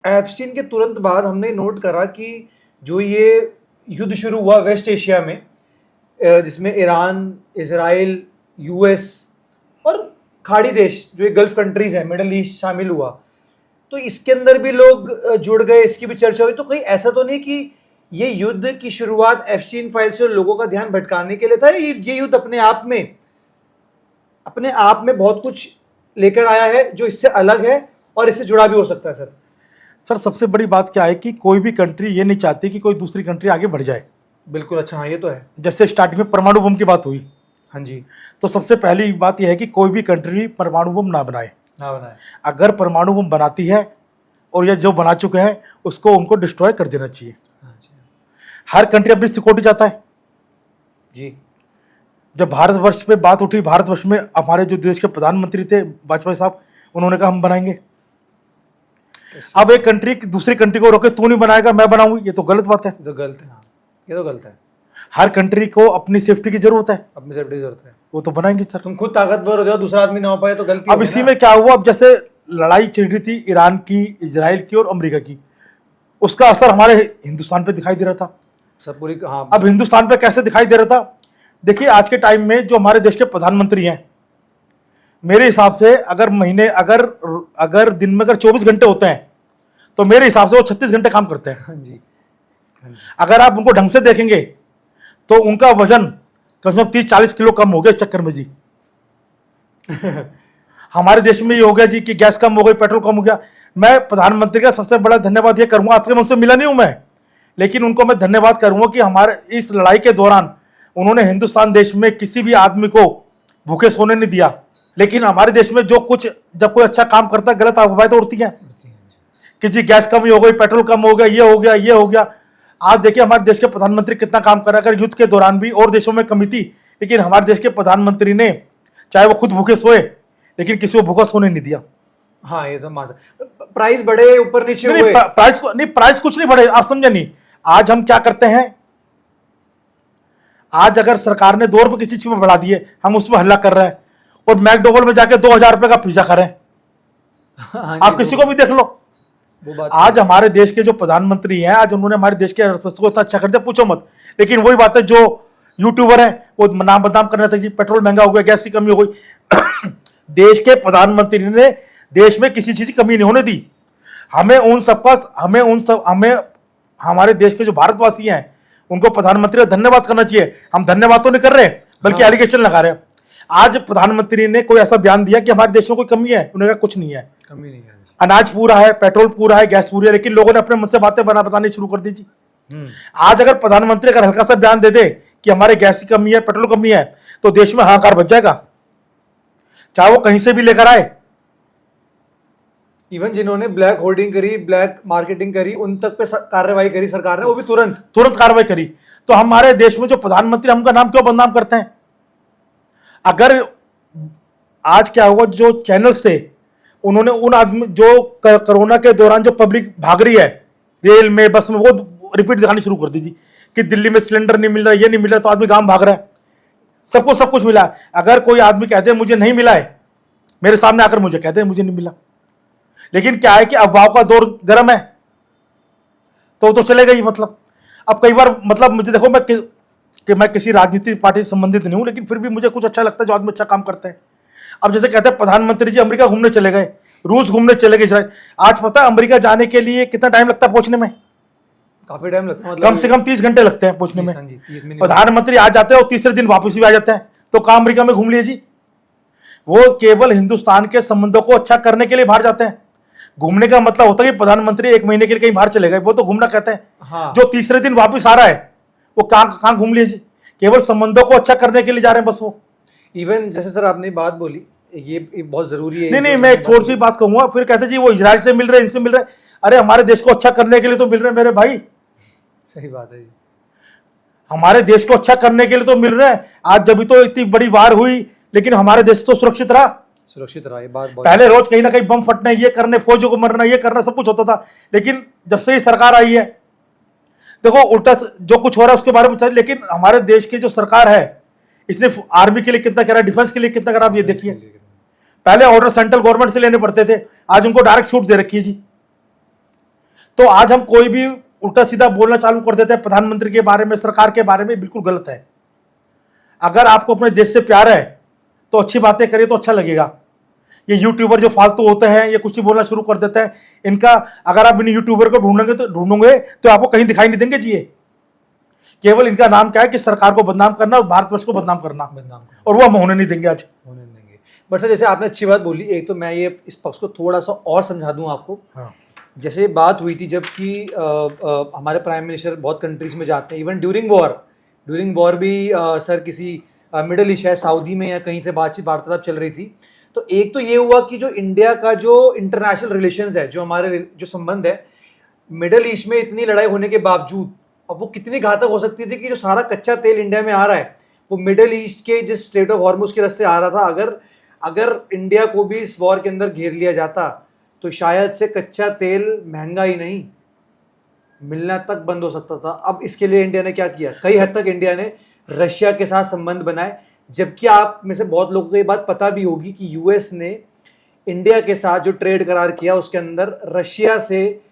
Epstein के तुरंत बाद हमने नोट करा कि जो ये युद्ध शुरू हुआ वेस्ट एशिया में, जिसमें ईरान, इसराइल, यूएस और खाड़ी देश जो ये गल्फ कंट्रीज है, मिडल ईस्ट शामिल हुआ, तो इसके अंदर भी लोग जुड़ गए, इसकी भी चर्चा हुई। तो कहीं ऐसा तो नहीं कि ये युद्ध की शुरुआत एप्स्टीन फाइल से लोगों का ध्यान भटकाने के लिए था? ये युद्ध अपने आप में बहुत कुछ लेकर आया है जो इससे अलग है और इससे जुड़ा भी हो सकता है। सर सबसे बड़ी बात क्या है कि कोई भी कंट्री ये नहीं चाहती कि कोई दूसरी कंट्री आगे बढ़ जाए। बिल्कुल, अच्छा, हाँ ये तो है। जैसे स्टार्टिंग में परमाणु बम की बात हुई, हाँ जी, तो सबसे पहली बात यह है कि कोई भी कंट्री परमाणु बम ना बनाए। अगर परमाणु बम बनाती है और या जो बना चुके हैं उसको उनको डिस्ट्रॉय कर देना चाहिए। हाँ जी, हर कंट्री अपनी सिक्योरिटी चाहता है जी। जब भारतवर्ष पे बात उठी, भारतवर्ष में हमारे जो देश के प्रधानमंत्री थे वाजपेयी साहब, उन्होंने कहा हम बनाएंगे। अब एक कंट्री दूसरी कंट्री को रोके, तू नहीं बनाएगा मैं बनाऊंगी, ये तो गलत बात है। तो गलत है, हाँ ये तो गलत है। हर कंट्री को अपनी सेफ्टी की जरूरत है, अपनी सेफ्टी की जरूरत है, वो तो बनाएंगे सर। तुम खुद ताकतवर हो जाओ, दूसरा आदमी ना हो पाए तो गलती। अब इसी में क्या हुआ, अब जैसे लड़ाई चल रही थी ईरान की, इजराइल की और अमेरिका की, उसका असर हमारे हिंदुस्तान पे दिखाई दे रहा था सब पूरी। हाँ, अब हिंदुस्तान पे कैसे दिखाई दे रहा था, देखिए आज के टाइम में जो हमारे देश के प्रधानमंत्री हैं, मेरे हिसाब से अगर महीने अगर दिन में अगर 24 घंटे होते हैं तो मेरे हिसाब से वो 36 घंटे काम करते हैं। हाँ जी, हाँ जी। अगर आप उनको ढंग से देखेंगे तो उनका वजन कम से कम 30-40 किलो कम हो गया इस चक्कर में जी। हमारे देश में ये हो गया जी कि गैस कम हो गई, पेट्रोल कम हो गया। मैं प्रधानमंत्री का सबसे बड़ा धन्यवाद ये करूंगा, आज तक मैं उनसे मिला नहीं हूं मैं, लेकिन उनको मैं धन्यवाद करूंगा कि हमारे इस लड़ाई के दौरान उन्होंने हिंदुस्तान देश में किसी भी आदमी को भूखे सोने नहीं दिया। लेकिन हमारे देश में जो कुछ जब कोई अच्छा काम करता है गलत अफवाहें तो उड़ती हैं कि जी गैस कम हो गई, पेट्रोल कम हो गया, ये हो गया। आज देखिए हमारे देश के प्रधानमंत्री कितना काम कर रहा है। अगर युद्ध के दौरान भी और देशों में कमी थी, लेकिन हमारे देश के प्रधानमंत्री ने चाहे वो खुद भूखे सोए लेकिन किसी को भूखा सोने नहीं दिया। हाँ ये तो प्राइस बढ़े ऊपर नीचे हुए, प्राइस कुछ नहीं बढ़े, आप समझे नहीं। आज हम क्या करते हैं, आज अगर सरकार ने 2 रुपए किसी चीज में बढ़ा दिए, हम उसमें हल्ला कर रहे हैं और मैकडोनल्ड में जाके 2000 रुपए का पिज्जा खा रहे हैं। हाँ आप किसी को भी देख लो। आज हमारे देश के जो प्रधानमंत्री हैं, आज उन्होंने हमारे देश के अर्थव्यवस्था को इतना अच्छा कर दिया, पूछो मत। लेकिन वही बात है, जो यूट्यूबर है वो नाम बदनाम करने थे जी, पेट्रोल महंगा हो गया, गैस की कमी हो गई। देश के प्रधानमंत्री ने देश में किसी चीज की कमी नहीं होने दी। हमें हमारे देश के जो भारतवासी हैं उनको प्रधानमंत्री का धन्यवाद करना चाहिए। हम धन्यवाद तो नहीं कर रहे बल्कि एलिगेशन लगा रहे हैं। आज प्रधानमंत्री ने कोई ऐसा बयान दिया कि हमारे देश में कोई कमी है, उन्होंने कहा कुछ नहीं है, कमी नहीं है, अनाज पूरा है, पेट्रोल पूरा है, गैस पूरी है। लेकिन लोगों ने अपने मुझसे बातें बतानी शुरू कर दी जी। आज अगर प्रधानमंत्री अगर हल्का सा बयान दे दे कि हमारे गैस की कमी है, पेट्रोल कमी है, तो देश में हाहाकार बच जाएगा, चाहे वो कहीं से भी लेकर आए। इवन जिन्होंने ब्लैक होर्डिंग करी, ब्लैक मार्केटिंग करी, उन तक पे कार्रवाई करी सरकार ने, वो भी तुरंत कार्रवाई करी। तो हमारे देश में जो प्रधानमंत्री, हम उनका नाम क्यों बदनाम करते हैं? अगर आज क्या हुआ, जो चैनल्स थे उन्होंने उन आदमी जो कोरोना के दौरान जो पब्लिक भाग रही है रेल में, बस में, वो रिपीट दिखानी शुरू कर दी जी कि दिल्ली में सिलेंडर नहीं मिल रहा, ये नहीं मिल रहा, तो आदमी गांव भाग रहा है। सबको सब कुछ मिला। अगर कोई आदमी कहते हैं मुझे नहीं मिला है, मेरे सामने आकर मुझे कहते हैं मुझे नहीं मिला, लेकिन क्या है कि अफवाहों का दौर गर्म है तो चलेगा ही। मतलब अब कई बार, मतलब मुझे देखो, मैं किसी राजनीतिक पार्टी से संबंधित नहीं हूं, लेकिन फिर भी मुझे कुछ अच्छा लगता है जो आदमी अच्छा काम करते हैं। अब जैसे कहते हैं प्रधानमंत्री जी अमेरिका घूमने चले गए, रूस घूमने चले गए, इजराइल। आज पता है अमेरिका जाने के लिए कितना टाइम लगता है पहुंचने में? काफी टाइम लगता है, कम से कम 30 घंटे लगते हैं पहुंचने में। 30 मिनट। प्रधानमंत्री आ जाते हैं और तीसरे दिन वापस भी आ जाते हैं, तो कहां अमेरिका में घूम लिए जी? वो केवल हिंदुस्तान के संबंधों को अच्छा करने के लिए बाहर जाते हैं। घूमने का मतलब होता है कि प्रधानमंत्री 1 महीने के लिए कहीं बाहर चले गए, वो तो घूमना कहते हैं। हाँ। जो तीसरे दिन वापस आ रहा है वो कहां घूम लिए जी? केवल संबंधों को अच्छा करने के लिए जा रहे हैं बस वो। इवन जैसे सर आपने बात बोली, ये बहुत जरूरी है। नहीं, मैं एक थोड़ी सी बात कहूंगा, फिर कहते जी वो इजराइल से मिल रहे, इनसे मिल रहे। अरे हमारे देश को अच्छा करने के लिए तो मिल रहे मेरे भाई। सही बात है जी, हमारे देश को अच्छा करने के लिए तो मिल रहे हैं। आज जब भी तो इतनी बड़ी वार हुई, लेकिन हमारे देश तो सुरक्षित रहा। ये बात पहले रोज कहीं ना कहीं बम फटने, ये करने, फौजों को मरना, ये करना, सब कुछ होता था। लेकिन जब से ये सरकार आई है, देखो उल्टा जो कुछ हो रहा है उसके बारे में चाहिए। लेकिन हमारे देश की जो सरकार है, इसने आर्मी के लिए कितना करा, डिफेंस के लिए कितना करा, आप ये देखिए। पहले ऑर्डर सेंट्रल गवर्नमेंट से लेने पड़ते थे, आज उनको डायरेक्ट छूट दे रखी है जी। तो आज हम कोई भी उल्टा सीधा बोलना चालू कर देते हैं प्रधानमंत्री के बारे में, सरकार के बारे में, बिल्कुल गलत है। अगर आपको अपने देश से प्यार है तो अच्छी बातें करिए तो अच्छा लगेगा। ये यूट्यूबर जो फालतू होते हैं ये कुछ ही बोलना शुरू कर देते हैं, इनका अगर आप इन यूट्यूबर को ढूंढोगे तो आपको कहीं दिखाई नहीं देंगे जी। ये केवल इनका नाम क्या है कि सरकार को बदनाम करना और भारतवर्ष को बदनाम करना, और वो हम होने नहीं देंगे, आज होने नहीं देंगे। बट सर जैसे आपने अच्छी बात बोली, एक तो मैं ये इस पक्ष को थोड़ा सा और समझा दूं आपको। हाँ। जैसे बात हुई थी जबकि हमारे प्राइम मिनिस्टर बहुत कंट्रीज में जाते हैं, इवन ड्यूरिंग वॉर भी सर किसी मिडल ईस्ट है, सऊदी में या कहीं से बातचीत वार्तालाप चल रही थी। तो एक तो ये हुआ कि जो इंडिया का जो इंटरनेशनल रिलेशंस है, जो हमारे जो संबंध है मिडल ईस्ट में, इतनी लड़ाई होने के बावजूद अब वो कितनी घातक हो सकती थी कि जो सारा कच्चा तेल इंडिया में आ रहा है वो मिडल ईस्ट के जिस स्ट्रेट ऑफ हॉर्मुज के रास्ते आ रहा था, अगर इंडिया को भी इस वॉर के अंदर घेर लिया जाता तो शायद से कच्चा तेल महंगा ही नहीं, मिलना तक बंद हो सकता था। अब इसके लिए इंडिया ने क्या किया, कई हद तक इंडिया ने रशिया के साथ संबंध बनाए, जबकि आप में से बहुत लोगों को ये बात पता भी होगी कि यूएस ने इंडिया के साथ जो ट्रेड करार किया उसके अंदर रशिया से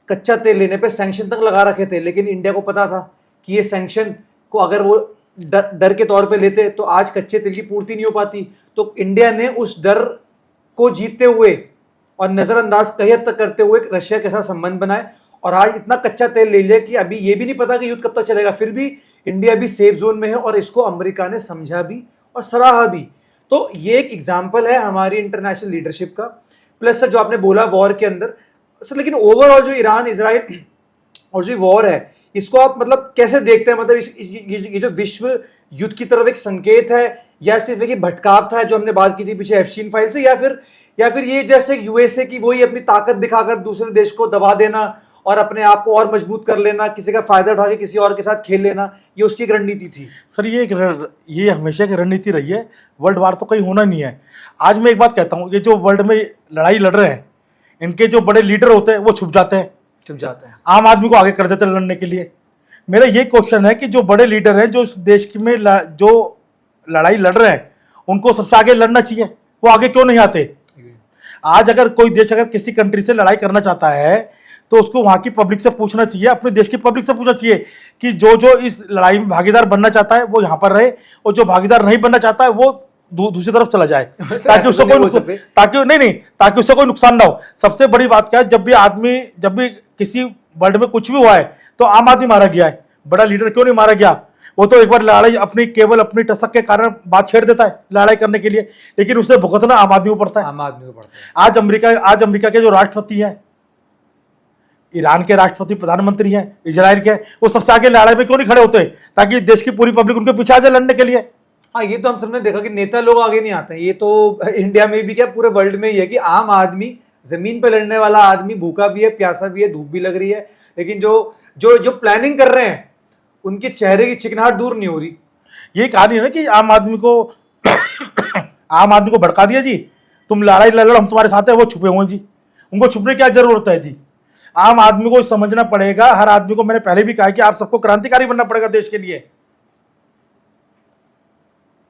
कच्चा तेल लेने पे सैंक्शन तक लगा रखे थे। लेकिन इंडिया को पता था कि ये सैंक्शन को अगर वो डर के तौर पे लेते तो आज कच्चे तेल की पूर्ति नहीं हो पाती। तो इंडिया ने उस डर को जीतते हुए और नजरअंदाज कई हद तक करते हुए रशिया के साथ संबंध बनाए, और आज इतना कच्चा तेल ले लिया कि अभी ये भी नहीं पता कि युद्ध कब तक चलेगा, फिर भी इंडिया भी सेफ जोन में है, और इसको अमेरिका ने समझा भी और सराहा भी। तो ये एक एग्जाम्पल है हमारी इंटरनेशनल लीडरशिप का। प्लस सर जो आपने बोला वॉर के अंदर सर, लेकिन ओवरऑल जो ईरान इजराइल और जो वॉर है इसको आप मतलब कैसे देखते हैं, मतलब ये जो विश्व युद्ध की तरफ एक संकेत है, या सिर्फ एक भटकाव था जो हमने बात की थी पीछे एप्स्टीन फाइल से, या फिर ये जैसे यूएसए की वही अपनी ताकत दिखाकर दूसरे देश को दबा देना और अपने आप को और मजबूत कर लेना, किसी का फायदा उठा के किसी और के साथ खेल लेना, ये उसकी एक रणनीति थी? सर ये हमेशा की रणनीति रही है। वर्ल्ड वार तो कहीं होना नहीं है। आज मैं एक बात कहता हूँ, ये जो वर्ल्ड में लड़ाई लड़ रहे हैं इनके जो बड़े लीडर होते हैं वो छुप जाते हैं, आम आदमी को आगे कर देते हैं लड़ने के लिए। मेरा ये क्वेश्चन है कि जो बड़े लीडर हैं जो इस देश में जो लड़ाई लड़ रहे हैं उनको सबसे आगे लड़ना चाहिए, वो आगे क्यों नहीं आते? आज अगर कोई देश अगर किसी कंट्री से लड़ाई करना चाहता है तो उसको वहां की पब्लिक से पूछना चाहिए, अपने देश की पब्लिक से पूछना चाहिए कि जो इस लड़ाई में भागीदार बनना चाहता है वो यहाँ पर रहे, और जो भागीदार नहीं बनना चाहता है वो दूसरी तरफ चला जाए, ताकि उससे कोई नुकसान ना हो। सबसे बड़ी बात क्या है, जब भी किसी वर्ल्ड में कुछ भी हुआ है तो आम आदमी मारा गया है, बड़ा लीडर क्यों नहीं मारा गया? वो तो एक बार लड़ाई केवल अपनी टसक के कारण बात छेड़ देता है लड़ाई करने के लिए, लेकिन उससे भुगतना आम आदमी को पड़ता है। आज अमेरिका के जो राष्ट्रपति हैं, ईरान के राष्ट्रपति, प्रधानमंत्री हैं, इजराइल के, वो सबसे आगे लड़ाई में क्यों नहीं खड़े होते ताकि देश की पूरी पब्लिक उनके पीछे आ जाए लड़ने के लिए? हाँ, ये तो हम सबने देखा कि नेता लोग आगे नहीं आते हैं। ये तो इंडिया में भी क्या पूरे वर्ल्ड में ही है कि आम आदमी, जमीन पे लड़ने वाला आदमी भूखा भी है, प्यासा भी है, धूप भी लग रही है, लेकिन जो प्लानिंग कर रहे हैं उनके चेहरे की चिकनाहट दूर नहीं हो रही। ये कहानी है ना कि आम आदमी को भड़का दिया जी, तुम लड़ाई लड़ लो, हम तुम्हारे साथ है, वो छुपे हुए जी, उनको छुपने की क्या जरूरत है जी? आम आदमी को समझना पड़ेगा, हर आदमी को, मैंने पहले भी कहा कि आप सबको क्रांतिकारी बनना पड़ेगा देश के लिए।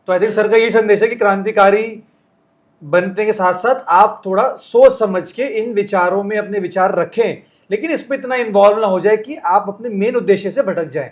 तो आई थिंक सर का यही संदेश है कि क्रांतिकारी बनने के साथ साथ आप थोड़ा सोच समझ के इन विचारों में अपने विचार रखें, लेकिन इसमें इतना इन्वॉल्व ना हो जाए कि आप अपने मेन उद्देश्य से भटक जाएं।